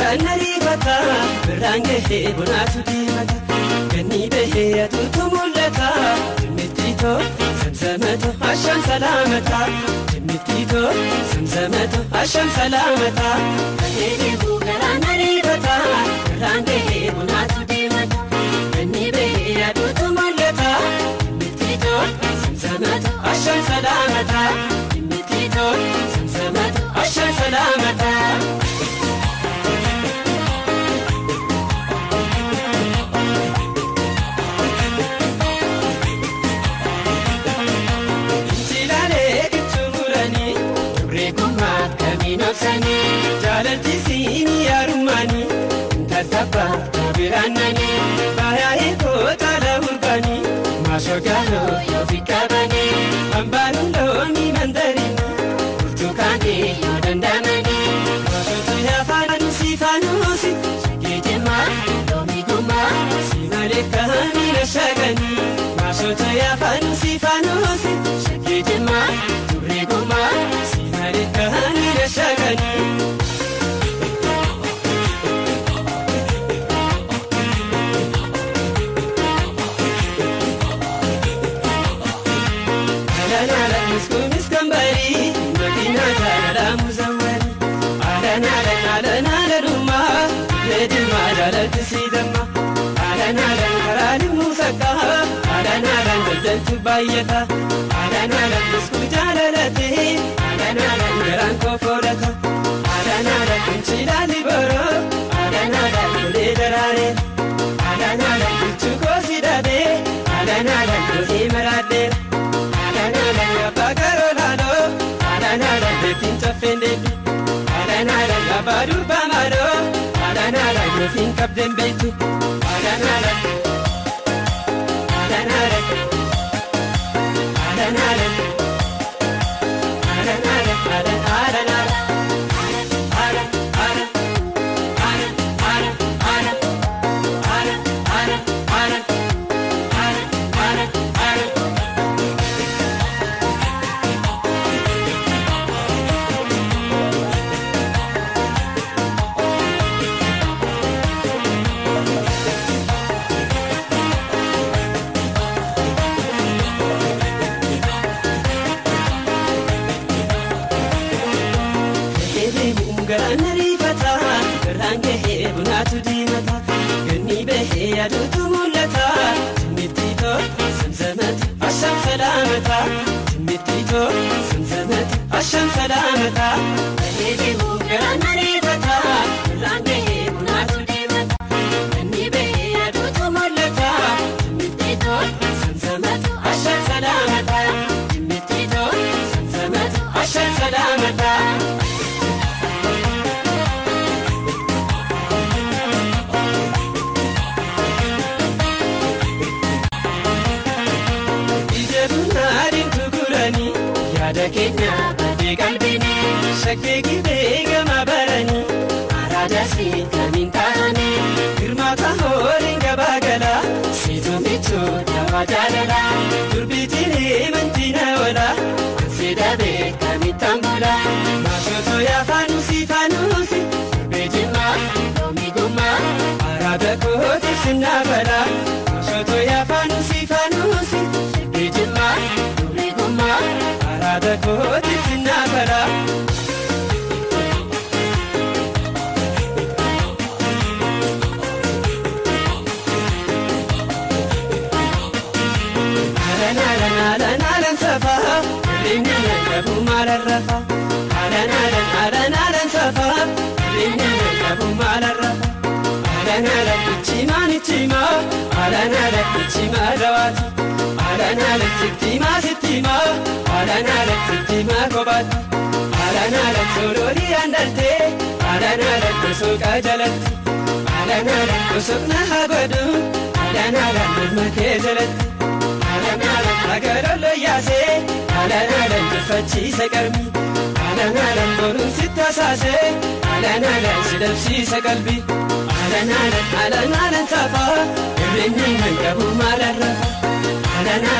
garanari bata Berange he bunatu dimata Gani behe adutu mulata Jimitito Zamzamato Asham salamata Jimitito Zamzamato Asham salamata Gani garanari bata Berange he bunatu dimata Gani behe adutu mulata Jimitito Zamzamato Asham salamata Jimitito Zamzamato Asham salamata Sani jalalti sini arumani tatapa biranani bahaya kota laurbani masogalo yofikabani ambarundo mi mandarini tukani yodandamani masotu ya fanusi fanusi gejema domiguma simaleka mina shagani masotu ya fanusi fanusi gejema turiguma simaleka Shagani Alana miskambari Madina jala muzawwari Alana ruma Nedima jala tisidama Alana harali musaka Alana jaldaltu bayyata Alana misku jalalati Alana garanko forata Alana kunchila liboro Alana kuledarare Alana kuchuko sidabe Alana kuhimarade Alana bagarolado Alana betinta fendedu Alana babaru bamaro Alana grofin kapden betu Alana Garanari bata Berange he bunatu dimata Gani behe adutu mulata Jimitito Zamzamata Asham salamata Jimitito Zamzamata Asham salamata Behe garanari bata Berange he bunatu dimata Gani behe adutu mulata Jimitito Zamzamata Asham salamata Jimitito Zamzamata Asham salamata Kenya bade galbini shakeki bega mabarani arada si kamintani girmata horinga bagala situ bitu dawajalala turbitini mantina wala sidabe kamitambula masoto ya fanusi bejima domiguma arada koti sinabala masoto ya fanusi bejima domiguma Arada koti sinabala Alana safa Rinna nabu malarrafa Alana safa Rinna nabu malarrafa Alana chima Alana chima rawati Alana sittima Alana sittima kobati Alana solori andarte Alana soka jalatti Alana sokna habadu Alana make jalatti Alana agarolo yase Alana fachi sakarmi Alana borun sitta sase Alana sidapsi sakalbi Alana safa Rinni nabu malarrafa Alana